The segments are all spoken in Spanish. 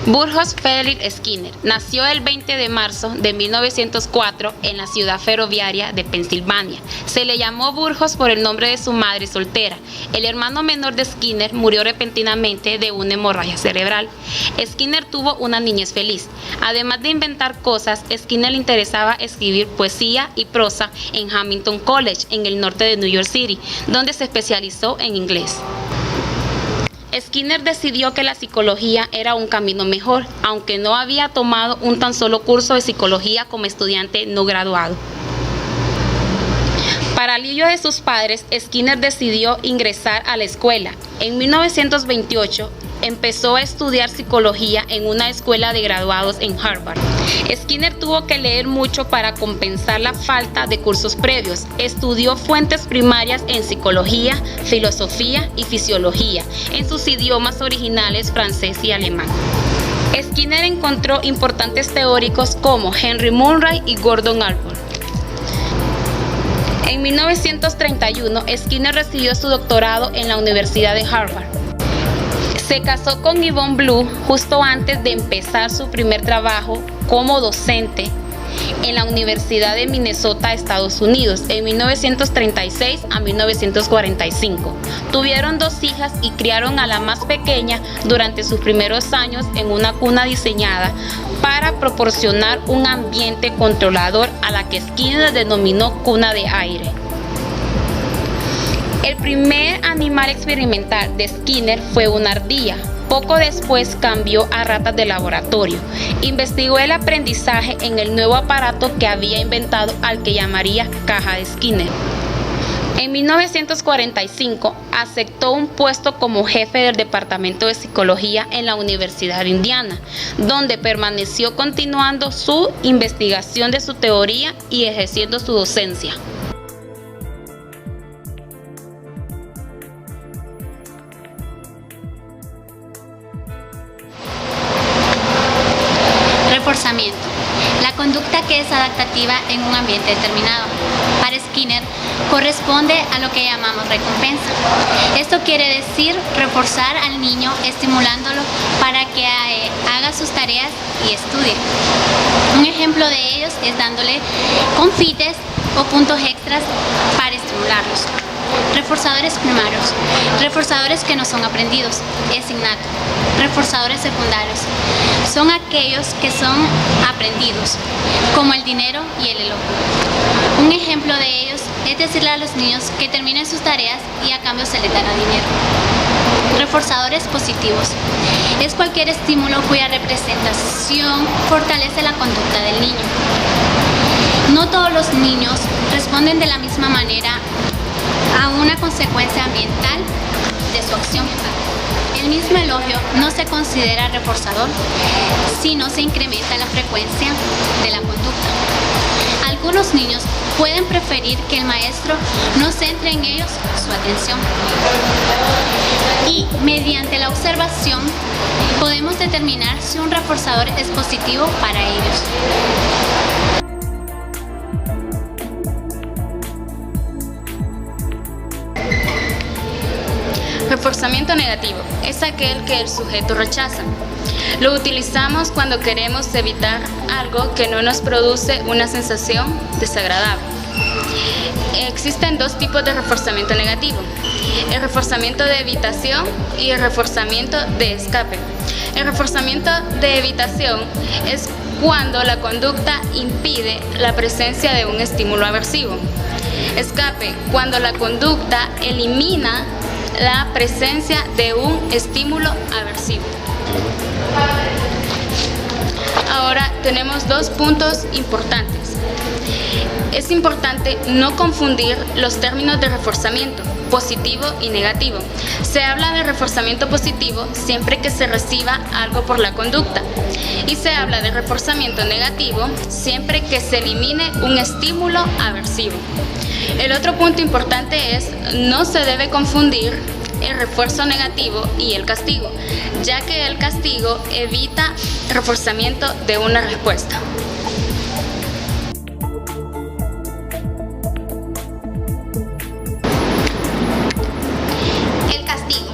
Burgos Felix Skinner nació el 20 de marzo de 1904 en la ciudad ferroviaria de Pensilvania. Se le llamó Burgos por el nombre de su madre soltera. El hermano menor de Skinner murió repentinamente de una hemorragia cerebral. Skinner tuvo una niñez feliz. Además de inventar cosas, Skinner le interesaba escribir poesía y prosa en Hamilton College, en el norte de New York City, donde se especializó en inglés. Skinner decidió que la psicología era un camino mejor, aunque no había tomado un tan solo curso de psicología como estudiante no graduado. Para alivio de sus padres, Skinner decidió ingresar a la escuela. En 1928 empezó a estudiar psicología en una escuela de graduados en Harvard. Skinner tuvo que leer mucho para compensar la falta de cursos previos. Estudió fuentes primarias en psicología, filosofía y fisiología, en sus idiomas originales francés y alemán. Skinner encontró importantes teóricos como Henry Murray y Gordon Allport. En 1931, Skinner recibió su doctorado en la Universidad de Harvard. Se casó con Yvonne Blue justo antes de empezar su primer trabajo como docente en la Universidad de Minnesota, Estados Unidos, en 1936 a 1945. Tuvieron 2 hijas y criaron a la más pequeña durante sus primeros años en una cuna diseñada para proporcionar un ambiente controlador, a la que Skinner denominó cuna de aire. El primer animal experimental de Skinner fue una ardilla. Poco después cambió a ratas de laboratorio. Investigó el aprendizaje en el nuevo aparato que había inventado, al que llamaría caja de Skinner. En 1945 aceptó un puesto como jefe del Departamento de Psicología en la Universidad de Indiana, donde permaneció continuando su investigación de su teoría y ejerciendo su docencia. Reforzamiento. La conducta que es adaptativa en un ambiente determinado. Para Skinner, corresponde a lo que llamamos recompensa. Esto quiere decir reforzar al niño estimulándolo para que haga sus tareas y estudie. Un ejemplo de ellos es dándole confites o puntos extras para estimularlos. Reforzadores primarios, reforzadores que no son aprendidos, es innato. Reforzadores secundarios, son aquellos que son aprendidos, como el dinero y el elogio. Un ejemplo de ellos es decirle a los niños que terminen sus tareas y a cambio se les dará dinero. Reforzadores positivos, es cualquier estímulo cuya representación fortalece la conducta del niño. No todos los niños responden de la misma manera a una consecuencia ambiental de su acción. El mismo elogio no se considera reforzador si no se incrementa la frecuencia de la conducta. Algunos niños pueden preferir que el maestro no centre en ellos su atención. Y mediante la observación podemos determinar si un reforzador es positivo para ellos. Reforzamiento negativo es aquel que el sujeto rechaza. Lo utilizamos cuando queremos evitar algo que no nos produce una sensación desagradable. Existen 2 tipos de reforzamiento negativo: el reforzamiento de evitación y el reforzamiento de escape. El reforzamiento de evitación es cuando la conducta impide la presencia de un estímulo aversivo. Escape, cuando la conducta elimina la presencia de un estímulo aversivo. Ahora tenemos 2 puntos importantes. Es importante no confundir los términos de reforzamiento, positivo y negativo. Se habla de reforzamiento positivo siempre que se reciba algo por la conducta, y se habla de reforzamiento negativo siempre que se elimine un estímulo aversivo. El otro punto importante es: no se debe confundir el refuerzo negativo y el castigo, ya que el castigo evita el reforzamiento de una respuesta. El castigo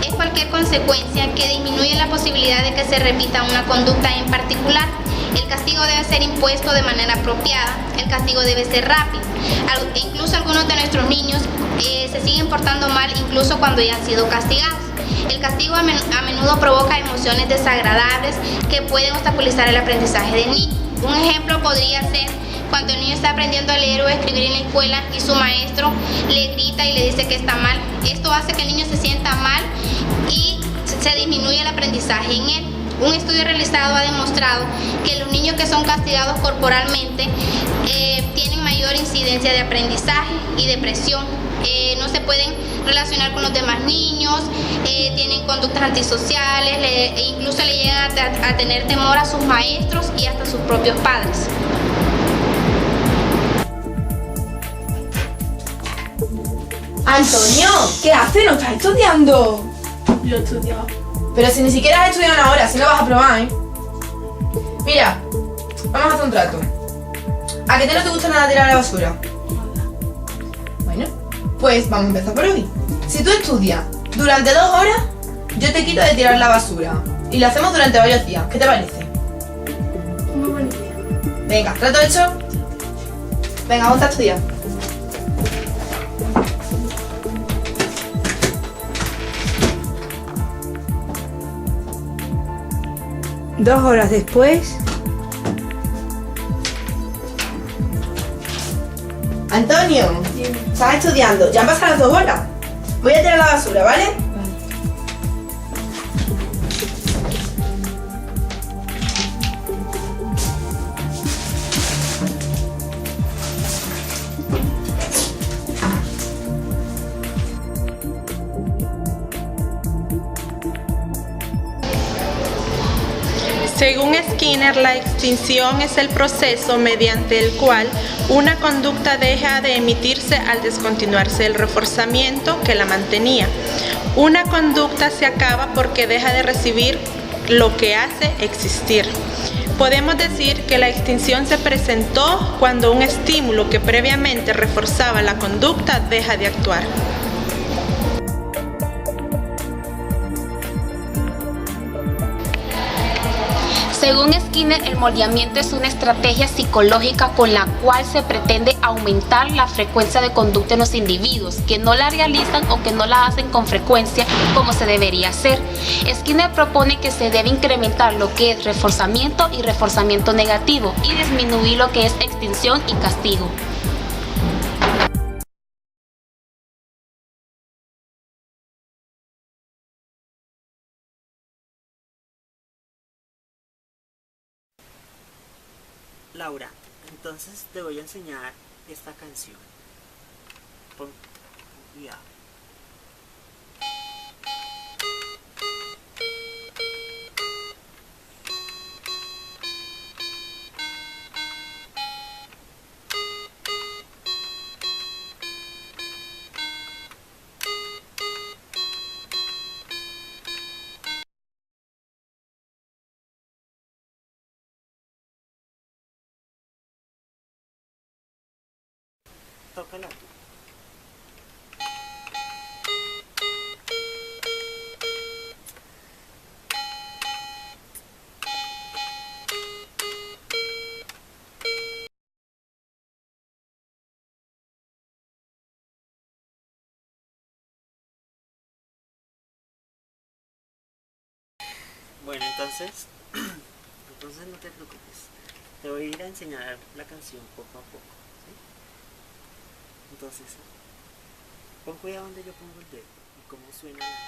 es cualquier consecuencia consecuencia que disminuye la posibilidad de que se repita una conducta en particular. El castigo debe ser impuesto de manera apropiada, el castigo debe ser rápido. Incluso algunos de nuestros niños se siguen portando mal incluso cuando ya han sido castigados. El castigo a menudo provoca emociones desagradables que pueden obstaculizar el aprendizaje del niño. Un ejemplo podría ser cuando el niño está aprendiendo a leer o a escribir en la escuela y su maestro le grita y le dice que está mal. Esto hace que el niño se sienta mal y se disminuye el aprendizaje en él. Un estudio realizado ha demostrado que los niños que son castigados corporalmente tienen mayor incidencia de aprendizaje y depresión. No se pueden relacionar con los demás niños, tienen conductas antisociales, e incluso le llegan a tener temor a sus maestros y hasta a sus propios padres. Antonio, ¿qué haces? ¿No estás estudiando? Lo he estudiado. Pero si ni siquiera has estudiado una hora, si no vas a probar, ¿eh? Mira, vamos a hacer un trato. ¿A que no te gusta nada tirar a la basura? Bueno, pues vamos a empezar por hoy. Si tú estudias durante 2 horas, yo te quito de tirar la basura. Y lo hacemos durante varios días. ¿Qué te parece? Muy buena idea. Venga, ¿trato hecho? Venga, vamos a estudiar. Dos horas después. Antonio, estás estudiando. Ya han pasado las 2 horas. Voy a tirar la basura, ¿vale? Según Skinner, la extinción es el proceso mediante el cual una conducta deja de emitirse al descontinuarse el reforzamiento que la mantenía. Una conducta se acaba porque deja de recibir lo que hace existir. Podemos decir que la extinción se presentó cuando un estímulo que previamente reforzaba la conducta deja de actuar. Según Skinner, el moldeamiento es una estrategia psicológica con la cual se pretende aumentar la frecuencia de conducta en los individuos que no la realizan o que no la hacen con frecuencia como se debería hacer. Skinner propone que se debe incrementar lo que es reforzamiento y reforzamiento negativo y disminuir lo que es extinción y castigo. Laura, entonces te voy a enseñar esta canción. Pon cuidado. Tócala tú. Bueno, entonces no te preocupes. Te voy a ir a enseñar la canción poco a poco. Entonces, pon cuidado donde yo pongo el dedo y cómo suena la nota.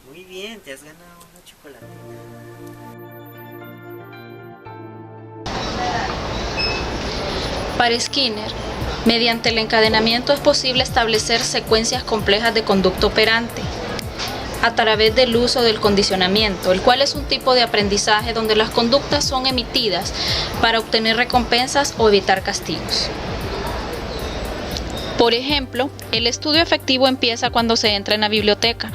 Muy bien, te has ganado una chocolatina. Para Skinner, mediante el encadenamiento es posible establecer secuencias complejas de conducta operante. a través del uso del condicionamiento, el cual es un tipo de aprendizaje donde las conductas son emitidas para obtener recompensas o evitar castigos. Por ejemplo, el estudio efectivo empieza cuando se entra en la biblioteca,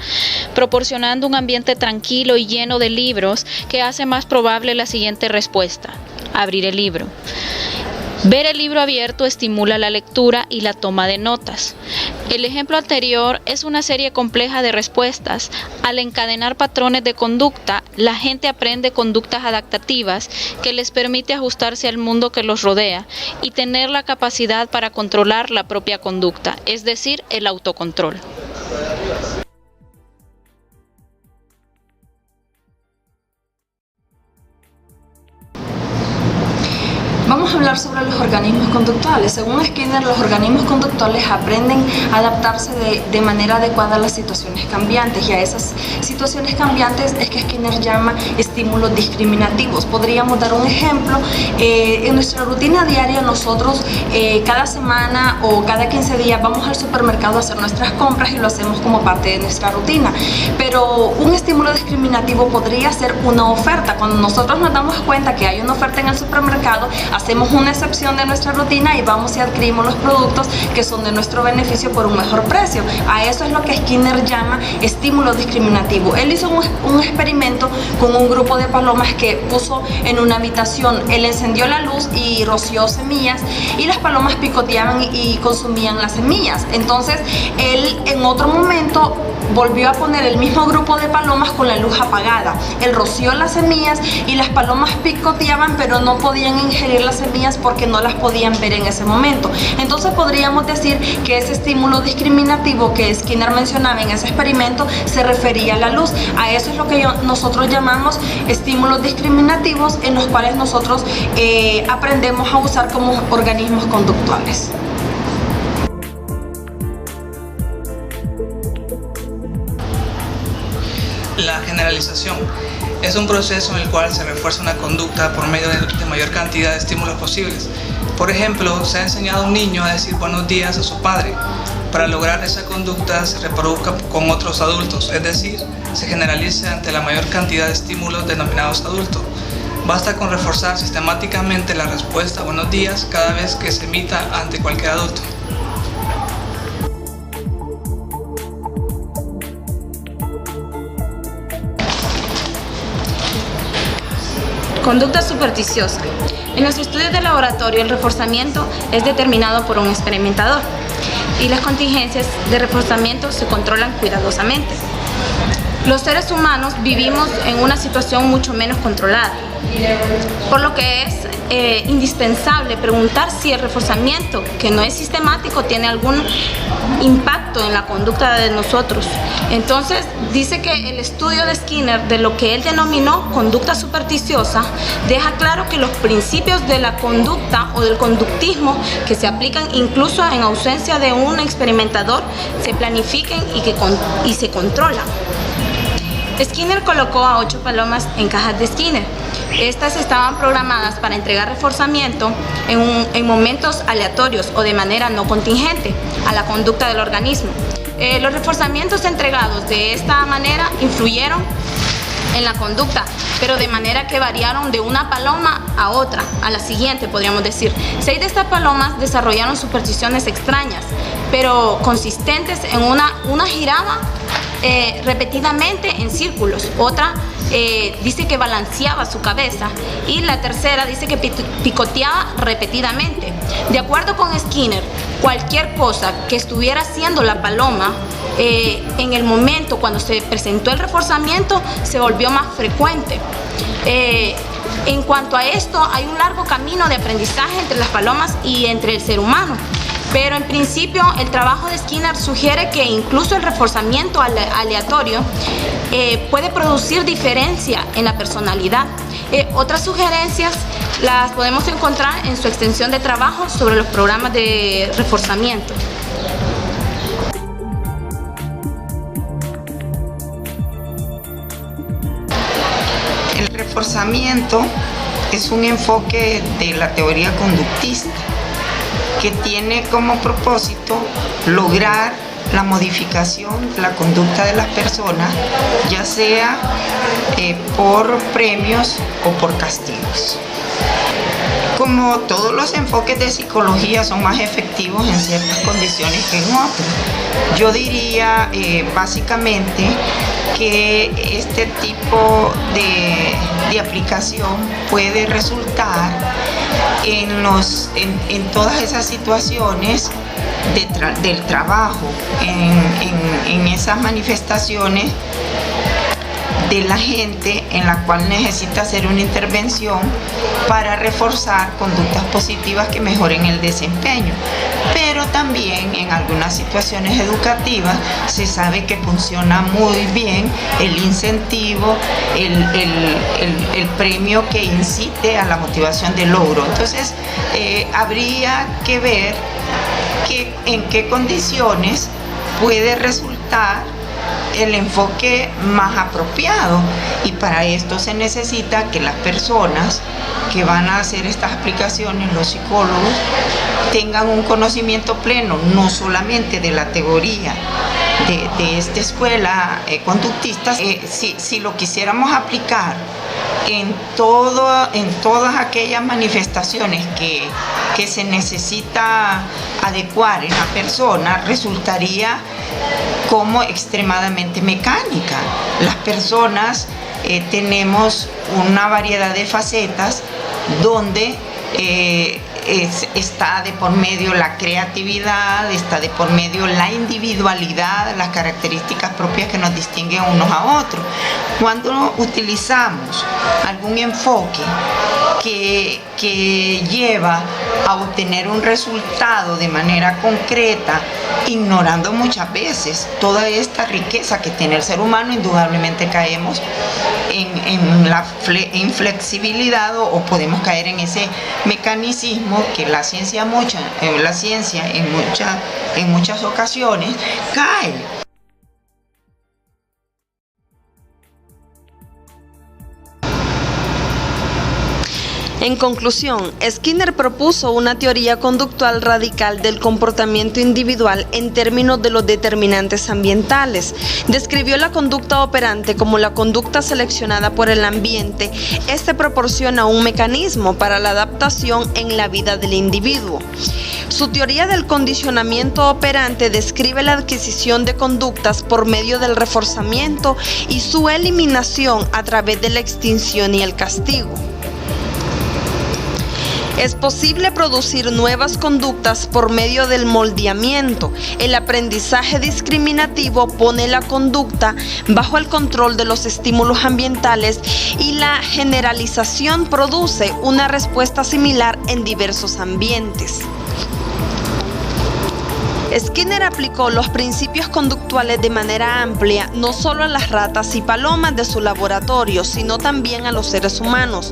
proporcionando un ambiente tranquilo y lleno de libros que hace más probable la siguiente respuesta: abrir el libro. Ver el libro abierto estimula la lectura y la toma de notas. El ejemplo anterior es una serie compleja de respuestas. Al encadenar patrones de conducta, la gente aprende conductas adaptativas que les permite ajustarse al mundo que los rodea y tener la capacidad para controlar la propia conducta, es decir, el autocontrol. Vamos a hablar sobre los organismos conductuales. Según Skinner, los organismos conductuales aprenden a adaptarse de manera adecuada a las situaciones cambiantes, y a esas situaciones cambiantes es que Skinner llama estímulos discriminativos. Podríamos dar un ejemplo. En nuestra rutina diaria nosotros cada semana o cada 15 días vamos al supermercado a hacer nuestras compras y lo hacemos como parte de nuestra rutina. Pero un estímulo discriminativo podría ser una oferta. Cuando nosotros nos damos cuenta que hay una oferta en el supermercado, hacemos una excepción de nuestra rutina y vamos y adquirimos los productos que son de nuestro beneficio por un mejor precio. A eso es lo que Skinner llama estímulo discriminativo. Él hizo un experimento con un grupo de palomas que puso en una habitación. Él encendió la luz y roció semillas, y las palomas picoteaban y consumían las semillas. Entonces él en otro momento volvió a poner el mismo grupo de palomas con la luz apagada. Él roció las semillas y las palomas picoteaban, pero no podían ingerir las semillas porque no las podían ver en ese momento. Entonces podríamos decir que ese estímulo discriminativo que Skinner mencionaba en ese experimento se refería a la luz. A eso es lo que nosotros llamamos estímulos discriminativos, en los cuales nosotros aprendemos a usar como organismos conductuales. La generalización es un proceso en el cual se refuerza una conducta por medio de mayor cantidad de estímulos posibles. Por ejemplo, se ha enseñado a un niño a decir buenos días a su padre. Para lograr esa conducta se reproduzca con otros adultos, es decir, se generalice ante la mayor cantidad de estímulos denominados adultos. Basta con reforzar sistemáticamente la respuesta buenos días cada vez que se emita ante cualquier adulto. Conducta supersticiosa. En los estudios de laboratorio, el reforzamiento es determinado por un experimentador y las contingencias de reforzamiento se controlan cuidadosamente. Los seres humanos vivimos en una situación mucho menos controlada, por lo que es indispensable preguntar si el reforzamiento, que no es sistemático, tiene algún impacto en la conducta de nosotros. Entonces, dice que el estudio de Skinner de lo que él denominó conducta supersticiosa deja claro que los principios de la conducta o del conductismo que se aplican incluso en ausencia de un experimentador se planifiquen y se controlan. Skinner colocó a 8 palomas en cajas de Skinner. Estas estaban programadas para entregar reforzamiento en momentos aleatorios o de manera no contingente a la conducta del organismo. Los reforzamientos entregados de esta manera influyeron en la conducta, pero de manera que variaron de una paloma a otra, a la siguiente, podríamos decir. 6 de estas palomas desarrollaron supersticiones extrañas, pero consistentes en una giraba repetidamente en círculos, otra dice que balanceaba su cabeza y la tercera dice que picoteaba repetidamente. De acuerdo con Skinner, cualquier cosa que estuviera haciendo la paloma en el momento cuando se presentó el reforzamiento se volvió más frecuente. En cuanto a esto, hay un largo camino de aprendizaje entre las palomas y entre el ser humano. Pero en principio el trabajo de Skinner sugiere que incluso el reforzamiento aleatorio puede producir diferencia en la personalidad. Otras sugerencias las podemos encontrar en su extensión de trabajo sobre los programas de reforzamiento. El reforzamiento es un enfoque de la teoría conductista que tiene como propósito lograr la modificación de la conducta de las personas, ya sea por premios o por castigos. Como todos los enfoques de psicología son más efectivos en ciertas condiciones que en otras, yo diría básicamente que este tipo de aplicación puede resultar en todas esas situaciones del trabajo, en esas manifestaciones de la gente en la cual necesita hacer una intervención para reforzar conductas positivas que mejoren el desempeño. Pero también en algunas situaciones educativas se sabe que funciona muy bien el incentivo, el premio que incite a la motivación de logro. Entonces, habría que ver en qué condiciones puede resultar el enfoque más apropiado, y para esto se necesita que las personas que van a hacer estas aplicaciones, los psicólogos, tengan un conocimiento pleno, no solamente de la teoría de esta escuela conductista. Si lo quisiéramos aplicar en todas aquellas manifestaciones que se necesita adecuar en la persona, resultaría como extremadamente mecánica. Las personas tenemos una variedad de facetas donde está de por medio la creatividad, está de por medio la individualidad, las características propias que nos distinguen unos a otros. Cuando utilizamos algún enfoque que lleva a obtener un resultado de manera concreta, ignorando muchas veces toda esta riqueza que tiene el ser humano, indudablemente caemos en la inflexibilidad o podemos caer en ese mecanicismo que la ciencia en muchas ocasiones cae. En conclusión, Skinner propuso una teoría conductual radical del comportamiento individual en términos de los determinantes ambientales. Describió la conducta operante como la conducta seleccionada por el ambiente. Este proporciona un mecanismo para la adaptación en la vida del individuo. Su teoría del condicionamiento operante describe la adquisición de conductas por medio del reforzamiento y su eliminación a través de la extinción y el castigo. Es posible producir nuevas conductas por medio del moldeamiento. El aprendizaje discriminativo pone la conducta bajo el control de los estímulos ambientales y la generalización produce una respuesta similar en diversos ambientes. Skinner aplicó los principios conductuales de manera amplia, no solo a las ratas y palomas de su laboratorio, sino también a los seres humanos.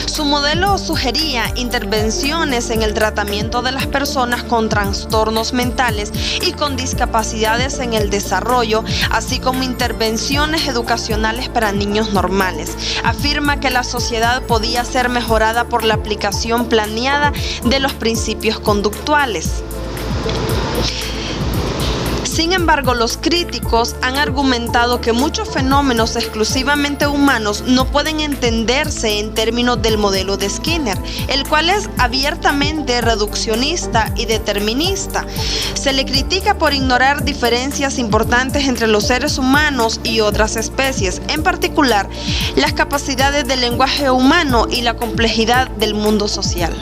Su modelo sugería intervenciones en el tratamiento de las personas con trastornos mentales y con discapacidades en el desarrollo, así como intervenciones educacionales para niños normales. Afirma que la sociedad podía ser mejorada por la aplicación planeada de los principios conductuales. Sin embargo, los críticos han argumentado que muchos fenómenos exclusivamente humanos no pueden entenderse en términos del modelo de Skinner, el cual es abiertamente reduccionista y determinista. Se le critica por ignorar diferencias importantes entre los seres humanos y otras especies, en particular las capacidades del lenguaje humano y la complejidad del mundo social.